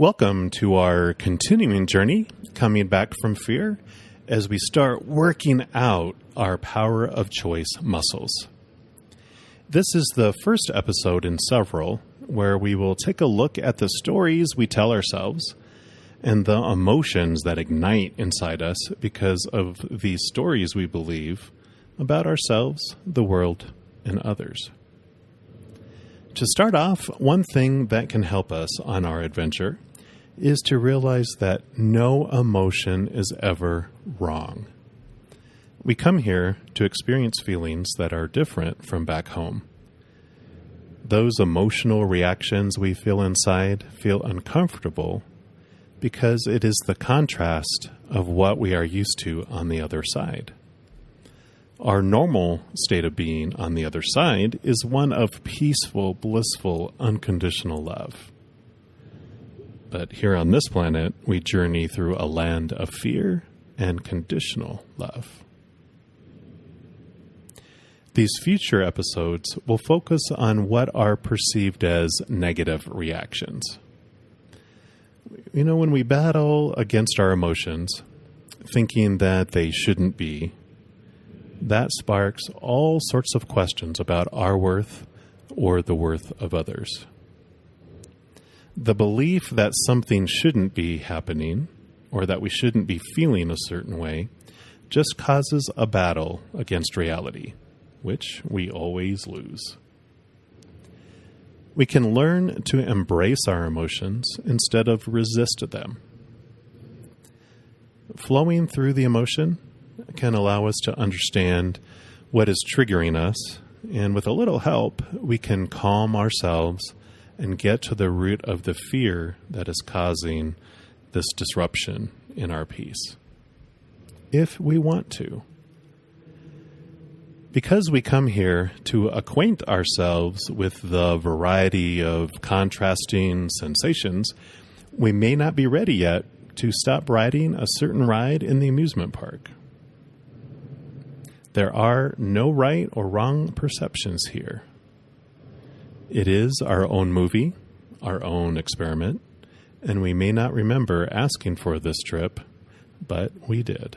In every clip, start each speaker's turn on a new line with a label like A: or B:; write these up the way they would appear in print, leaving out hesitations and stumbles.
A: Welcome to our continuing journey, coming back from fear, as we start working out our power of choice muscles. This is the first episode in several where we will take a look at the stories we tell ourselves and the emotions that ignite inside us because of these stories we believe about ourselves, the world, and others. To start off, one thing that can help us on our adventure is to realize that no emotion is ever wrong. We come here to experience feelings that are different from back home. Those emotional reactions we feel inside feel uncomfortable because it is the contrast of what we are used to on the other side. Our normal state of being on the other side is one of peaceful, blissful, unconditional love. But here on this planet, we journey through a land of fear and conditional love. These future episodes will focus on what are perceived as negative reactions. You know, when we battle against our emotions, thinking that they shouldn't be, that sparks all sorts of questions about our worth or the worth of others. The belief that something shouldn't be happening or that we shouldn't be feeling a certain way just causes a battle against reality, which we always lose. We can learn to embrace our emotions instead of resist them. Flowing through the emotion can allow us to understand what is triggering us, and with a little help, we can calm ourselves and get to the root of the fear that is causing this disruption in our peace, if we want to. Because we come here to acquaint ourselves with the variety of contrasting sensations, we may not be ready yet to stop riding a certain ride in the amusement park. There are no right or wrong perceptions here. It is our own movie, our own experiment, and we may not remember asking for this trip, but we did.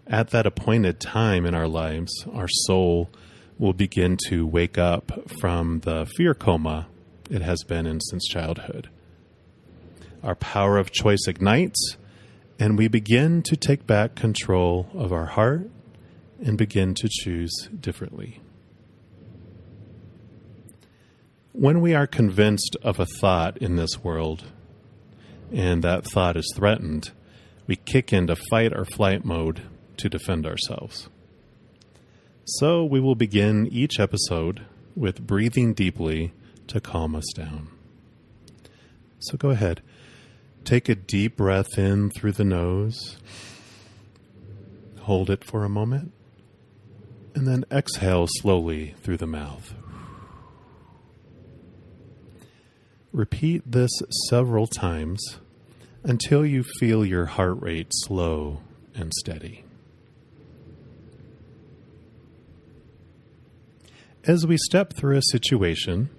A: At that appointed time in our lives, our soul will begin to wake up from the fear coma it has been in since childhood. Our power of choice ignites, and we begin to take back control of our heart and begin to choose differently. When we are convinced of a thought in this world, and that thought is threatened, we kick into fight or flight mode to defend ourselves. So we will begin each episode with breathing deeply to calm us down. So go ahead. Take a deep breath in through the nose. Hold it for a moment. And then exhale slowly through the mouth. Repeat this several times until you feel your heart rate slow and steady. As we step through a situation,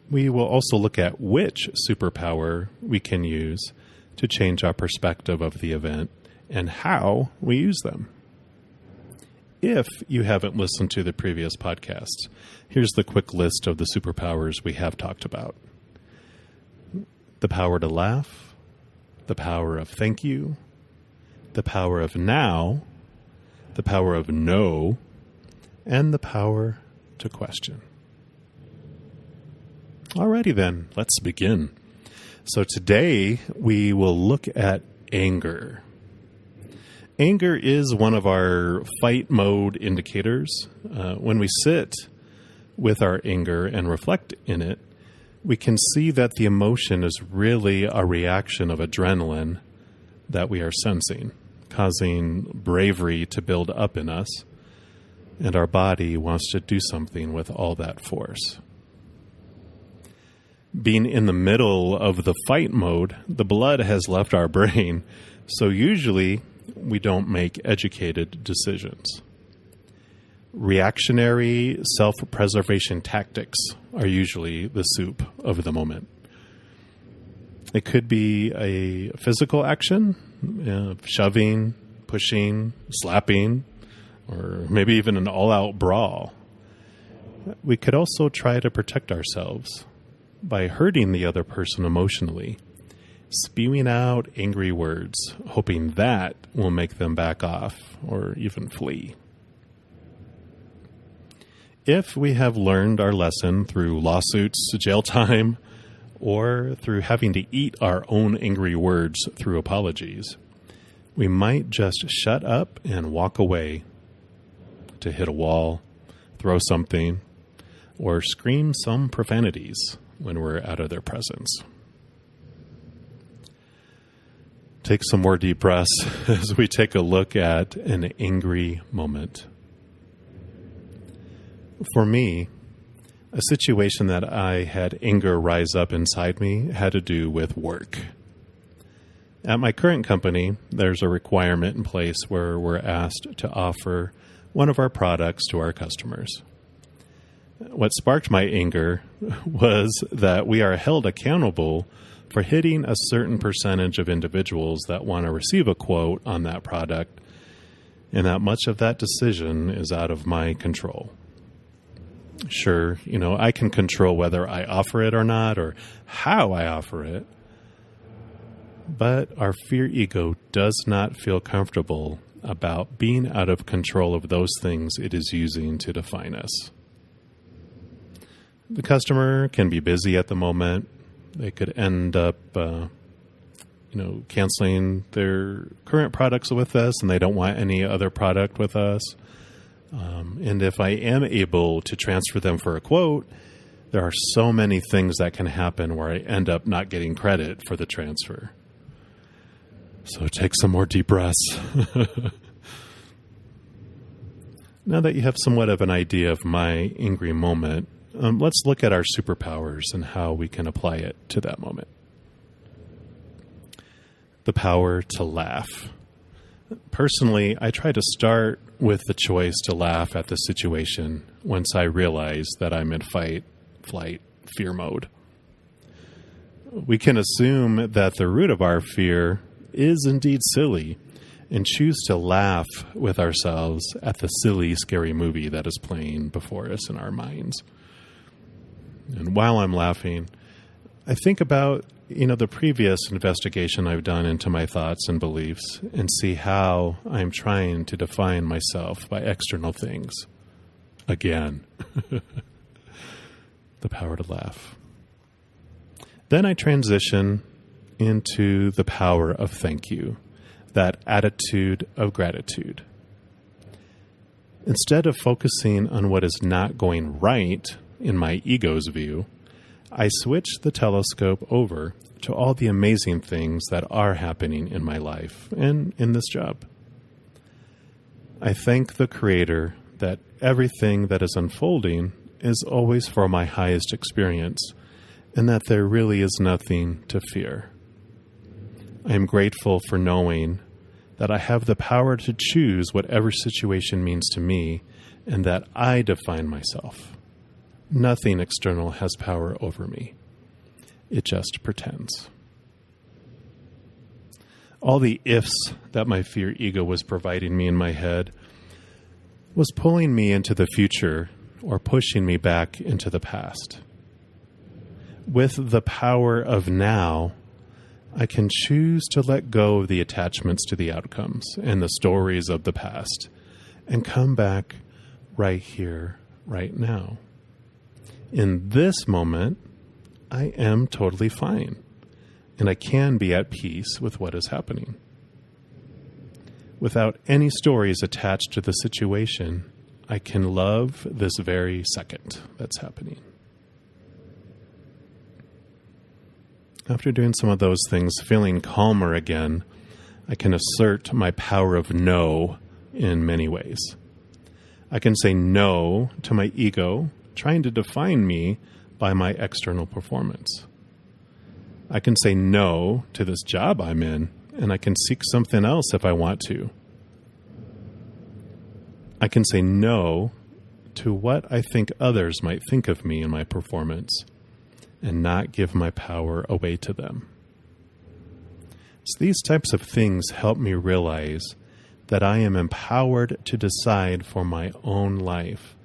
A: we will also look at which superpower we can use to change our perspective of the event and how we use them. If you haven't listened to the previous podcasts, here's the quick list of the superpowers we have talked about. The power to laugh, the power of thank you, the power of now, the power of no, and the power to question. Alrighty then, let's begin. So today we will look at anger. Anger is one of our fight mode indicators. When we sit with our anger and reflect in it, we can see that the emotion is really a reaction of adrenaline that we are sensing, causing bravery to build up in us, and our body wants to do something with all that force. Being in the middle of the fight mode, the blood has left our brain, so usually we don't make educated decisions. Reactionary self-preservation tactics are usually the soup of the moment. It could be a physical action, shoving, pushing, slapping, or maybe even an all-out brawl. We could also try to protect ourselves by hurting the other person emotionally, spewing out angry words, hoping that will make them back off or even flee. If we have learned our lesson through lawsuits, jail time, or through having to eat our own angry words through apologies, we might just shut up and walk away to hit a wall, throw something, or scream some profanities when we're out of their presence. Take some more deep breaths as we take a look at an angry moment. For me, a situation that I had anger rise up inside me had to do with work. At my current company, there's a requirement in place where we're asked to offer one of our products to our customers. What sparked my anger was that we are held accountable for hitting a certain percentage of individuals that want to receive a quote on that product, and that much of that decision is out of my control. Sure, I can control whether I offer it or not, or how I offer it, but our fear ego does not feel comfortable about being out of control of those things it is using to define us. The customer can be busy at the moment. They could end up, canceling their current products with us, and they don't want any other product with us. And if I am able to transfer them for a quote, there are so many things that can happen where I end up not getting credit for the transfer. So take some more deep breaths. Now that you have somewhat of an idea of my angry moment, let's look at our superpowers and how we can apply it to that moment. The power to laugh. Personally, I try to start with the choice to laugh at the situation once I realize that I'm in fight, flight, fear mode. We can assume that the root of our fear is indeed silly and choose to laugh with ourselves at the silly, scary movie that is playing before us in our minds. And while I'm laughing, I think about, the previous investigation I've done into my thoughts and beliefs and see how I'm trying to define myself by external things. Again, the power to laugh. Then I transition into the power of thank you, that attitude of gratitude. Instead of focusing on what is not going right in my ego's view, I switch the telescope over to all the amazing things that are happening in my life and in this job. I thank the Creator that everything that is unfolding is always for my highest experience, and that there really is nothing to fear. I am grateful for knowing that I have the power to choose whatever situation means to me, and that I define myself. Nothing external has power over me. It just pretends. All the ifs that my fear ego was providing me in my head was pulling me into the future or pushing me back into the past. With the power of now, I can choose to let go of the attachments to the outcomes and the stories of the past and come back right here, right now. In this moment, I am totally fine, and I can be at peace with what is happening. Without any stories attached to the situation, I can love this very second that's happening. After doing some of those things, feeling calmer again, I can assert my power of no in many ways. I can say no to my ego trying to define me by my external performance. I can say no to this job I'm in, and I can seek something else if I want to. I can say no to what I think others might think of me and my performance, and not give my power away to them. these types of things help me realize that I am empowered to decide for my own life,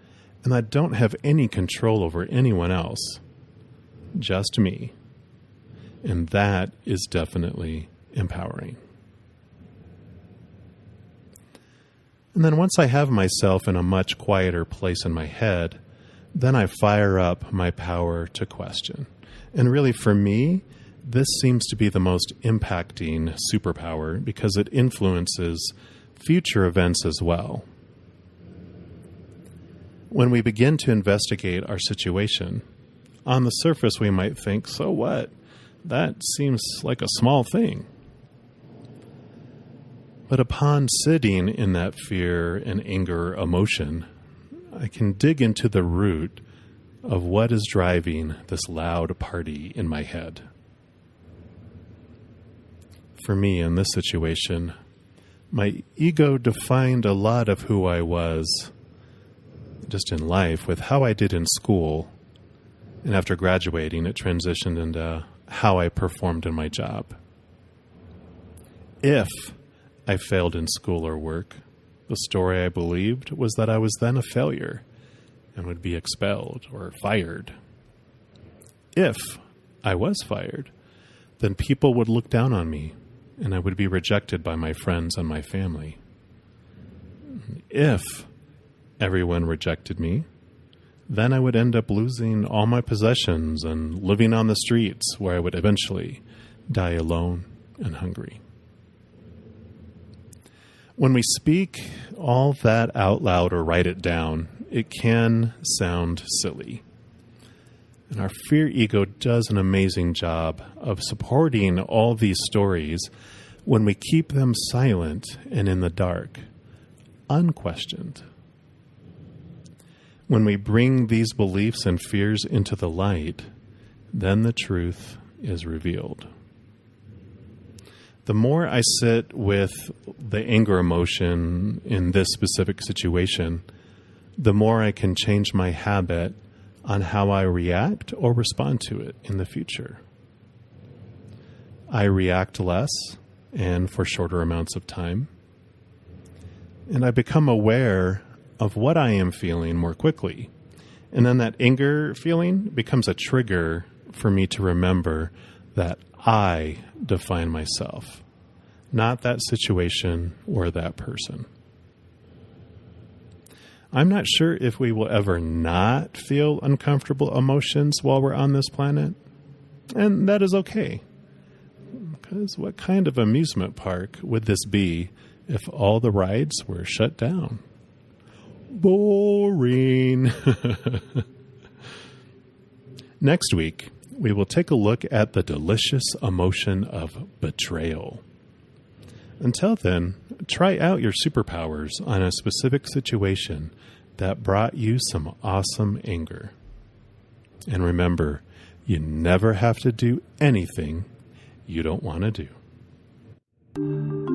A: and I don't have any control over anyone else, just me. And that is definitely empowering. And then once I have myself in a much quieter place in my head, then I fire up my power to question. And really, for me, this seems to be the most impacting superpower because it influences future events as well. When we begin to investigate our situation, on the surface we might think, so what? That seems like a small thing. But upon sitting in that fear and anger emotion, I can dig into the root of what is driving this loud party in my head. For me, in this situation, my ego defined a lot of who I was just in life with how I did in school. And after graduating, it transitioned into how I performed in my job. If I failed in school or work, the story I believed was that I was then a failure and would be expelled or fired. If I was fired, then people would look down on me and I would be rejected by my friends and my family. If everyone rejected me, then I would end up losing all my possessions and living on the streets where I would eventually die alone and hungry. When we speak all that out loud or write it down, it can sound silly. And our fear ego does an amazing job of supporting all these stories when we keep them silent and in the dark, unquestioned. When we bring these beliefs and fears into the light, then the truth is revealed. The more I sit with the anger emotion in this specific situation, the more I can change my habit on how I react or respond to it in the future. I react less and for shorter amounts of time, and I become aware of what I am feeling more quickly. And then that anger feeling becomes a trigger for me to remember that I define myself, not that situation or that person. I'm not sure if we will ever not feel uncomfortable emotions while we're on this planet, and that is okay. Because what kind of amusement park would this be if all the rides were shut down? Boring. Next week, we will take a look at the delicious emotion of betrayal. Until then, try out your superpowers on a specific situation that brought you some awesome anger. And remember, you never have to do anything you don't want to do.